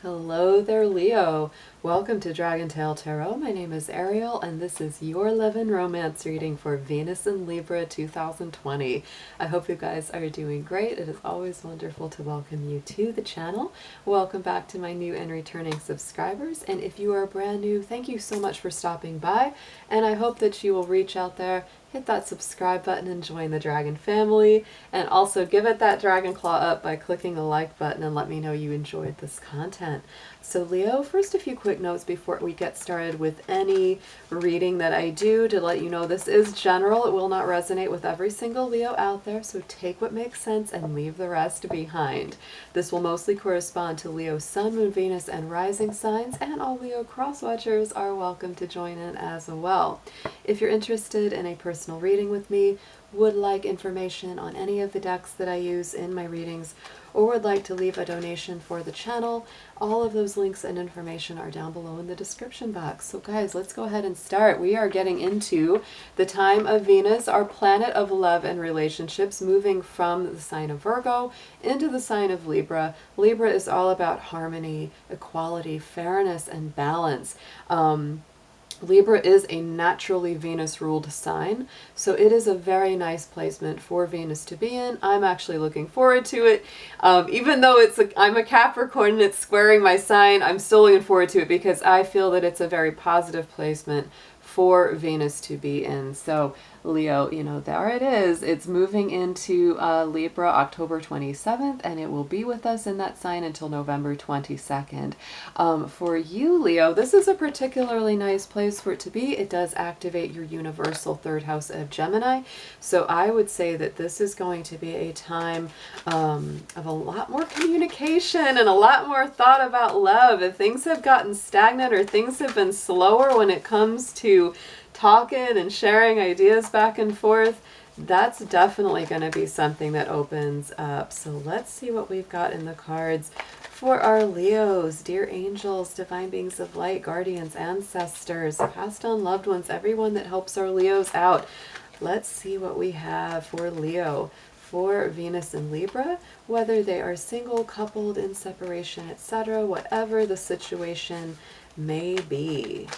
Hello there, Leo. Welcome to Dragon Tale Tarot. My name is Ariel, and this is your love and romance reading for Venus in Libra 2020. I hope you guys are doing great. It is always wonderful to welcome you to the channel. Welcome back to my new and returning subscribers. And if you are brand new, thank you so much for stopping by. And I hope that you will reach out there, hit that subscribe button and join the Dragon family, and also give it that dragon claw up by clicking the like button and let me know you enjoyed this content. So Leo, first a few quick notes before we get started with any reading that I do to let you know this is general. It will not resonate with every single Leo out there, so take what makes sense and leave the rest behind. This will mostly correspond to Leo Sun, Moon, Venus, and Rising signs, and all Leo cross-watchers are welcome to join in as well. If you're interested in a personal reading with me, would like information on any of the decks that I use in my readings, or would like to leave a donation for the channel, all of those links and information are down below in the description box. So guys, let's go ahead and start. We are getting into the time of Venus, our planet of love and relationships, moving from the sign of Virgo into the sign of Libra. Libra is all about harmony, equality, fairness, and balance. Libra is a naturally Venus-ruled sign, so it is a very nice placement for Venus to be in. I'm actually looking forward to it. Even though I'm a Capricorn and it's squaring my sign, I'm still looking forward to it because I feel that it's a very positive placement for Venus to be in. So Leo, you know, there it is. It's moving into Libra October 27th, and it will be with us in that sign until November 22nd. For you, Leo, this is a particularly nice place for it to be. It does activate your universal third house of Gemini. So I would say that this is going to be a time of a lot more communication and a lot more thought about love. If things have gotten stagnant or things have been slower when it comes to talking and sharing ideas back and forth, that's definitely going to be something that opens up. So let's see what we've got in the cards for our Leos. Dear angels, divine beings of light, guardians, ancestors, past on loved ones, everyone that helps our Leos out. Let's see what we have for Leo, for Venus and Libra, whether they are single, coupled, in separation, etc., whatever the situation may be.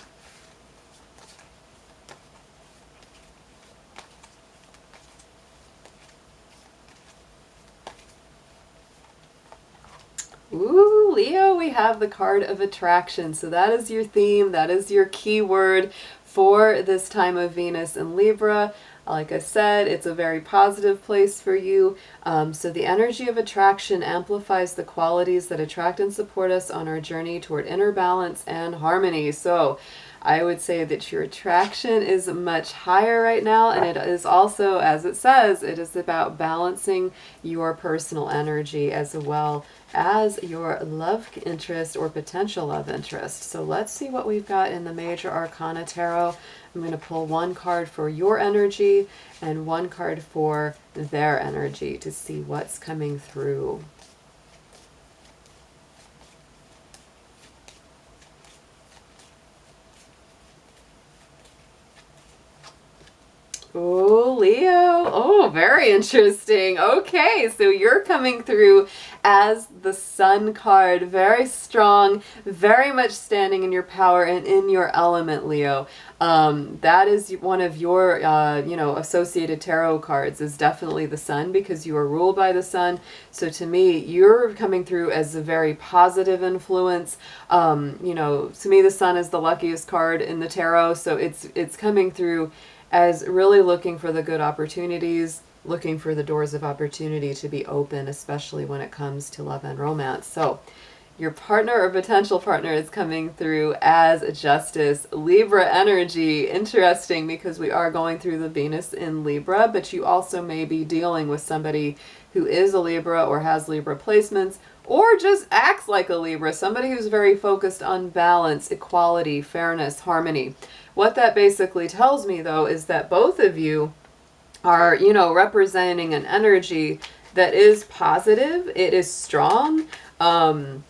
Ooh, Leo, we have the card of attraction. So that is your theme. That is your keyword for this time of Venus and Libra. Like I said, it's a very positive place for you. So the energy of attraction amplifies the qualities that attract and support us on our journey toward inner balance and harmony. So I would say that your attraction is much higher right now, and it is also, as it says, it is about balancing your personal energy as well as your love interest or potential love interest. So let's see what we've got in the Major Arcana Tarot. I'm going to pull one card for your energy and one card for their energy to see what's coming through. Oh, Leo. Oh, very interesting. Okay, so you're coming through as the Sun card. Very strong, very much standing in your power and in your element, Leo. That is one of your, associated tarot cards is definitely the Sun because you are ruled by the Sun. So to me, you're coming through as a very positive influence. To me, the Sun is the luckiest card in the tarot. So it's coming through as really looking for the good opportunities, looking for the doors of opportunity to be open, especially when it comes to love and romance. So your partner or potential partner is coming through as Justice. Libra energy, interesting because we are going through the Venus in Libra, but you also may be dealing with somebody who is a Libra or has Libra placements, or just acts like a Libra, somebody who's very focused on balance, equality, fairness, harmony. What that basically tells me, though, is that both of you are, representing an energy that is positive, it is strong, and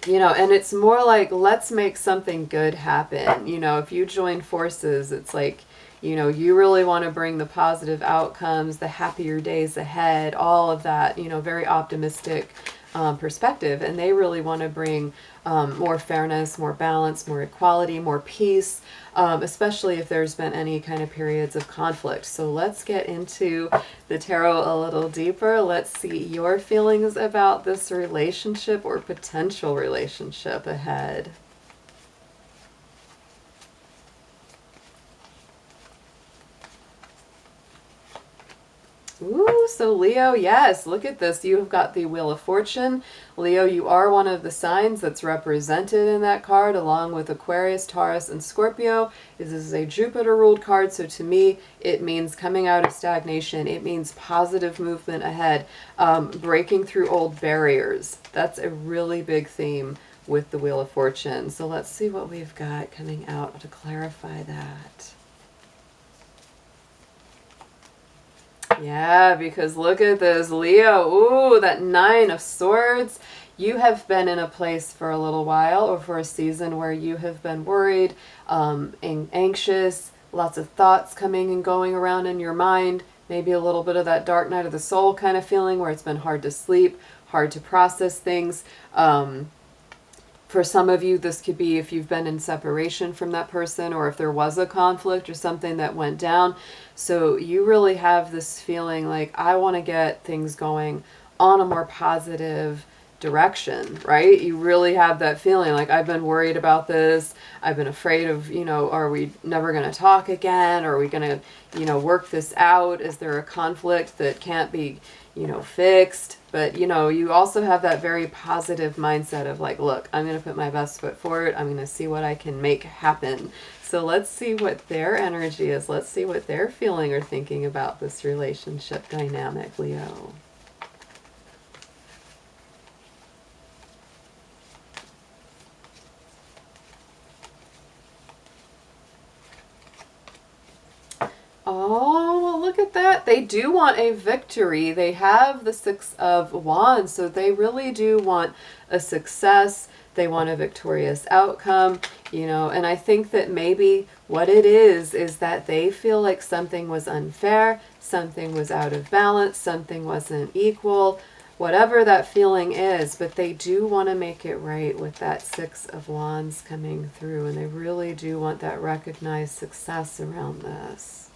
it's more like, let's make something good happen. If you join forces, it's like, you really want to bring the positive outcomes, the happier days ahead, all of that, very optimistic perspective, and they really want to bring more fairness, more balance, more equality, more peace, especially if there's been any kind of periods of conflict. So let's get into the tarot a little deeper. Let's see your feelings about this relationship or potential relationship ahead. Ooh, so Leo, yes, look at this. You've got the Wheel of Fortune. Leo, you are one of the signs that's represented in that card, along with Aquarius, Taurus, and Scorpio. This is a Jupiter-ruled card, so to me, it means coming out of stagnation. It means positive movement ahead, breaking through old barriers. That's a really big theme with the Wheel of Fortune. So let's see what we've got coming out to clarify that. Yeah, because look at this, Leo. Ooh, that Nine of Swords. You have been in a place for a little while, or for a season, where you have been worried, anxious, lots of thoughts coming and going around in your mind. Maybe a little bit of that dark night of the soul kind of feeling, where it's been hard to sleep, hard to process things. For some of you, this could be if you've been in separation from that person, or if there was a conflict or something that went down. So you really have this feeling like, I want to get things going on a more positive direction, right? You really have that feeling like, I've been worried about this. I've been afraid of, are we never going to talk again? Are we going to, work this out? Is there a conflict that can't be, fixed? But, you also have that very positive mindset of like, look, I'm going to put my best foot forward. I'm going to see what I can make happen. So let's see what their energy is. Let's see what they're feeling or thinking about this relationship dynamic, Leo. Oh, look at that. They do want a victory. They have the Six of Wands, so they really do want a success. They want a victorious outcome, and I think that maybe what it is that they feel like something was unfair, something was out of balance, something wasn't equal, whatever that feeling is, but they do want to make it right with that Six of Wands coming through, and they really do want that recognized success around this.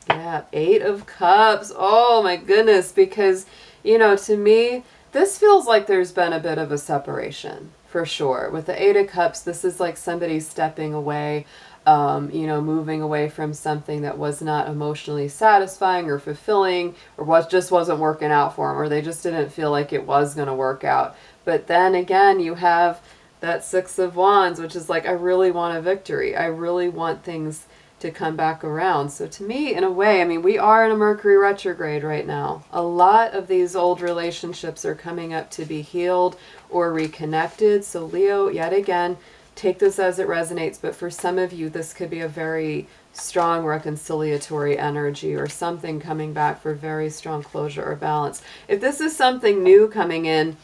Yeah, Eight of Cups. Oh my goodness, because, to me, this feels like there's been a bit of a separation, for sure. With the Eight of Cups, this is like somebody stepping away, moving away from something that was not emotionally satisfying or fulfilling, or just wasn't working out for them, or they just didn't feel like it was going to work out. But then again, you have that Six of Wands, which is like, I really want a victory. I really want things to come back around. So to me, in a way, we are in a Mercury retrograde right now. A lot of these old relationships are coming up to be healed or reconnected. So Leo, yet again, take this as it resonates, but for some of you, this could be a very strong reconciliatory energy, or something coming back for very strong closure or balance. If this is something new coming in,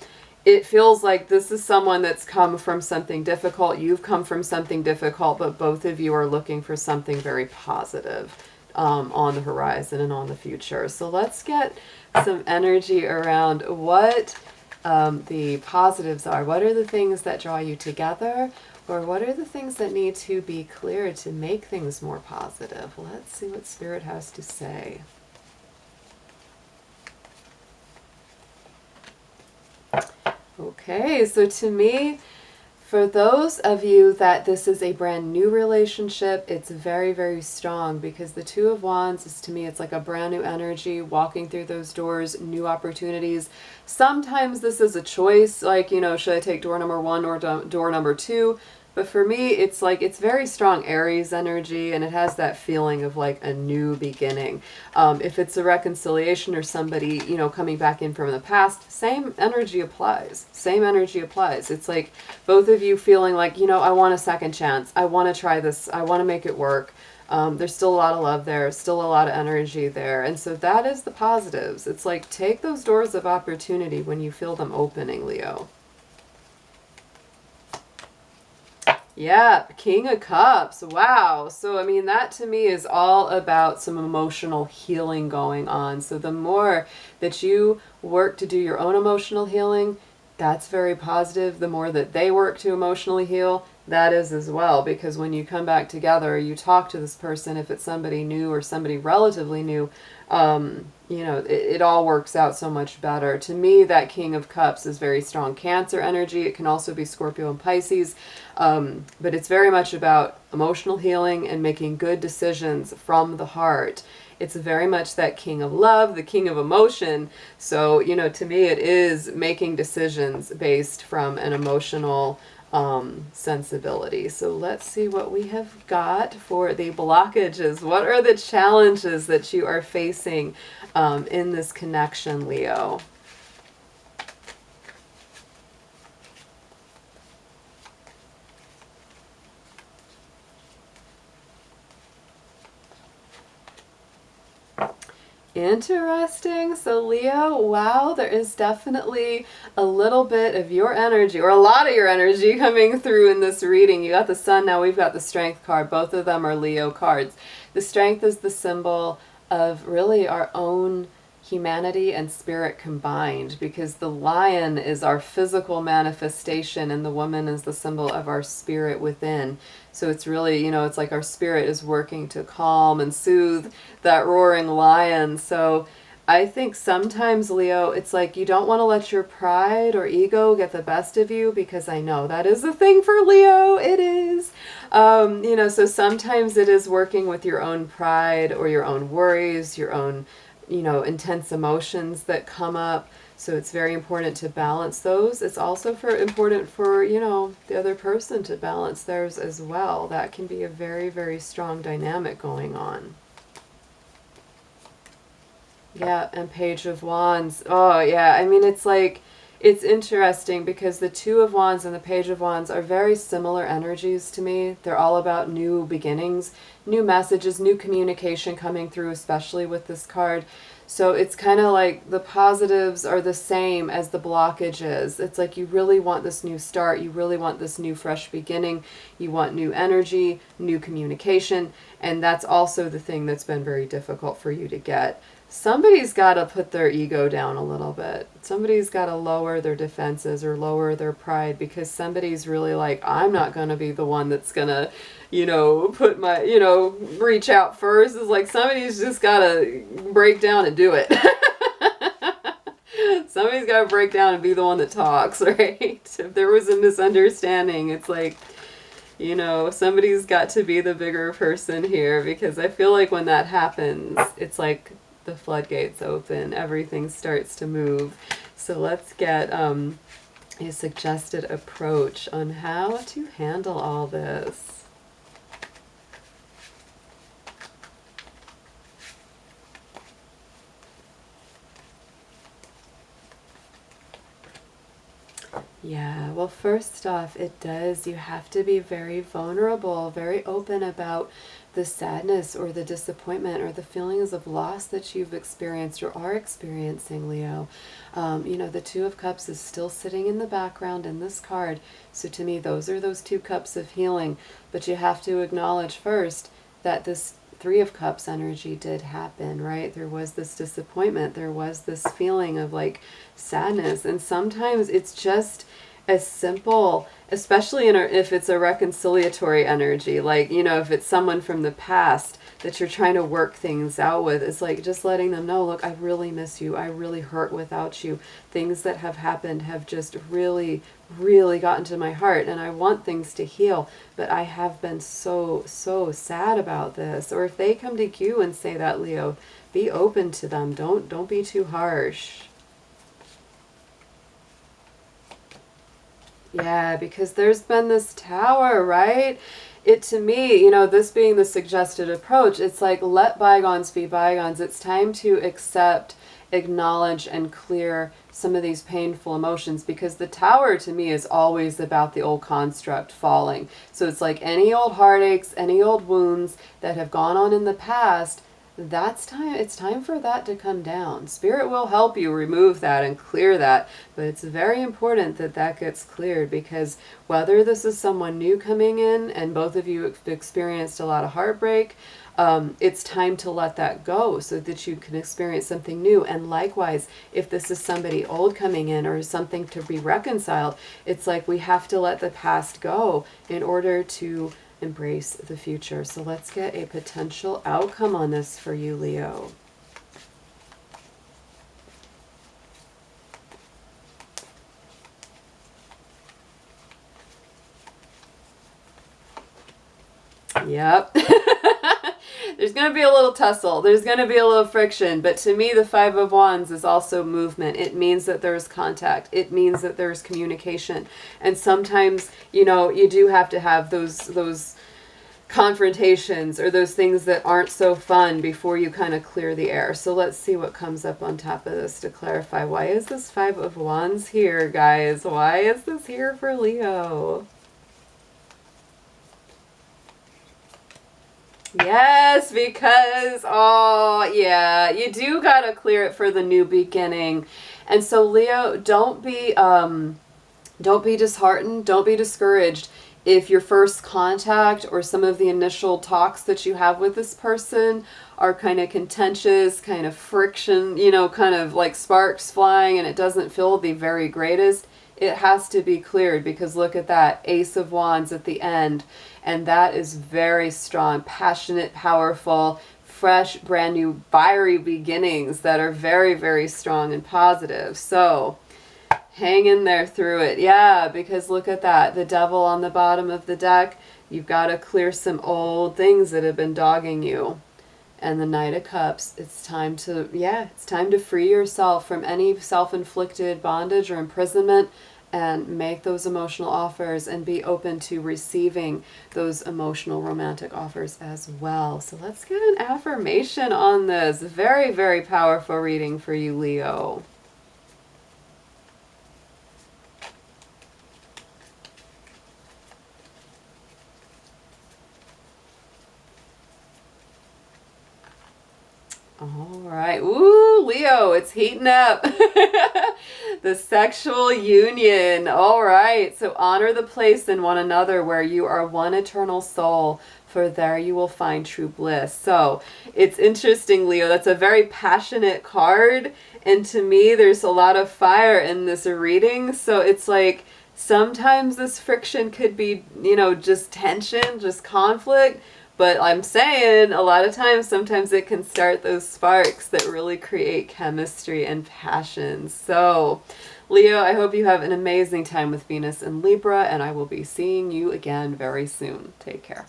it feels like this is someone that's come from something difficult. You've come from something difficult, but both of you are looking for something very positive on the horizon and on the future. So let's get some energy around what the positives are. What are the things that draw you together? Or what are the things that need to be cleared to make things more positive? Let's see what Spirit has to say. Okay, so to me, for those of you that this is a brand new relationship, it's very, very strong, because the Two of Wands is, to me, it's like a brand new energy, walking through those doors, new opportunities. Sometimes this is a choice, like, should I take door number 1 or door number 2? But for me, it's like, it's very strong Aries energy, and it has that feeling of like a new beginning. If it's a reconciliation or somebody, coming back in from the past, same energy applies. Same energy applies. It's like both of you feeling like, I want a second chance. I want to try this. I want to make it work. There's still a lot of love there, still a lot of energy there. And so that is the positives. It's like, take those doors of opportunity when you feel them opening, Leo. Yeah, King of Cups. Wow. So, I mean, that to me is all about some emotional healing going on. So, the more that you work to do your own emotional healing, that's very positive. The more that they work to emotionally heal, that is as well. Because when you come back together, you talk to this person, if it's somebody new or somebody relatively new, you know, it all works out so much better. To me, that King of Cups is very strong Cancer energy. It can also be Scorpio and Pisces. But it's very much about emotional healing and making good decisions from the heart. It's very much that king of love, the king of emotion. So, you know, to me, it is making decisions based from an emotional sensibility. So let's see what we have got for the blockages. What are the challenges that you are facing in this connection, Leo? Interesting. So Leo, wow, there is definitely a little bit of your energy, or a lot of your energy, coming through in this reading. You got the Sun, now we've got the Strength card. Both of them are Leo cards. The Strength is the symbol of really our own humanity and spirit combined, because the lion is our physical manifestation and the woman is the symbol of our spirit within. So it's really, you know, it's like our spirit is working to calm and soothe that roaring lion. So I think sometimes, Leo, it's like you don't want to let your pride or ego get the best of you, because I know that is a thing for Leo. It is. You know, so sometimes it is working with your own pride or your own worries, your own, you know, intense emotions that come up. So it's very important to balance those. It's also important for, you know, the other person to balance theirs as well. That can be a very, very strong dynamic going on. Yeah, and Page of Wands. Oh, yeah. I mean, it's like, it's interesting because the Two of Wands and the Page of Wands are very similar energies to me. They're all about new beginnings, new messages, new communication coming through, especially with this card. So it's kind of like the positives are the same as the blockages. It's like you really want this new start. You really want this new fresh beginning. You want new energy, new communication. And that's also the thing that's been very difficult for you to get. Somebody's got to put their ego down a little bit. Somebody's got to lower their defenses or lower their pride, because somebody's really like, I'm not going to be the one that's going to, you know, put my, you know, reach out first. It's like somebody's just got to break down and do it. Somebody's got to break down and be the one that talks, right? If there was a misunderstanding, it's like, you know, somebody's got to be the bigger person here, because I feel like when that happens, it's like the floodgates open, everything starts to move. So let's get a suggested approach on how to handle all this. Yeah, well, first off, you have to be very vulnerable, very open about the sadness or the disappointment or the feelings of loss that you've experienced or are experiencing, Leo. You know, the Two of Cups is still sitting in the background in this card. So to me, those are those two cups of healing. But you have to acknowledge first that this Three of Cups energy did happen, right? There was this disappointment. There was this feeling of like sadness. And sometimes it's just as simple, especially if it's a reconciliatory energy, like, you know, if it's someone from the past that you're trying to work things out with, it's like just letting them know, look, I really miss you. I really hurt without you. Things that have happened have just really, really gotten to my heart, and I want things to heal, but I have been so sad about this. Or if they come to you and say that, Leo, be open to them. Don't be too harsh. Yeah, because there's been this tower, right? It, to me, you know, this being the suggested approach, it's like, let bygones be bygones. It's time to accept, acknowledge, and clear some of these painful emotions, because the tower to me is always about the old construct falling. So it's like any old heartaches, any old wounds that have gone on in the past, that's time. It's time for that to come down. Spirit will help you remove that and clear that, but it's very important that that gets cleared, because whether this is someone new coming in and both of you have experienced a lot of heartbreak, it's time to let that go so that you can experience something new. And likewise, if this is somebody old coming in or something to be reconciled, it's like we have to let the past go in order to embrace the future. So let's get a potential outcome on this for you, Leo. Yep. There's going to be a little tussle. There's going to be a little friction. But to me, the Five of Wands is also movement. It means that there's contact. It means that there's communication. And sometimes, you know, you do have to have those confrontations or those things that aren't so fun before you kind of clear the air. So let's see what comes up on top of this to clarify. Why is this Five of Wands here, guys? Why is this here for Leo? Yes, because, oh, yeah, you do got to clear it for the new beginning. And so, Leo, don't be disheartened. Don't be discouraged if your first contact or some of the initial talks that you have with this person are kind of contentious, kind of friction, you know, kind of like sparks flying, and it doesn't feel the very greatest. It has to be cleared, because look at that Ace of Wands at the end. And that is very strong, passionate, powerful, fresh, brand new, fiery beginnings that are very, very strong and positive. So hang in there through it. Yeah, because look at that. The Devil on the bottom of the deck. You've got to clear some old things that have been dogging you. And the Knight of Cups. It's time to, yeah, it's time to free yourself from any self-inflicted bondage or imprisonment, and make those emotional offers and be open to receiving those emotional romantic offers as well. So let's get an affirmation on this. Very, very powerful reading for you, Leo. All right. Ooh, Leo, it's heating up. The sexual union. All right. So honor the place in one another where you are one eternal soul, for there you will find true bliss. So it's interesting, Leo. That's a very passionate card. And to me, there's a lot of fire in this reading. So it's like sometimes this friction could be, you know, just tension, just conflict. But I'm saying a lot of times, sometimes it can start those sparks that really create chemistry and passion. So, Leo, I hope you have an amazing time with Venus and Libra, and I will be seeing you again very soon. Take care.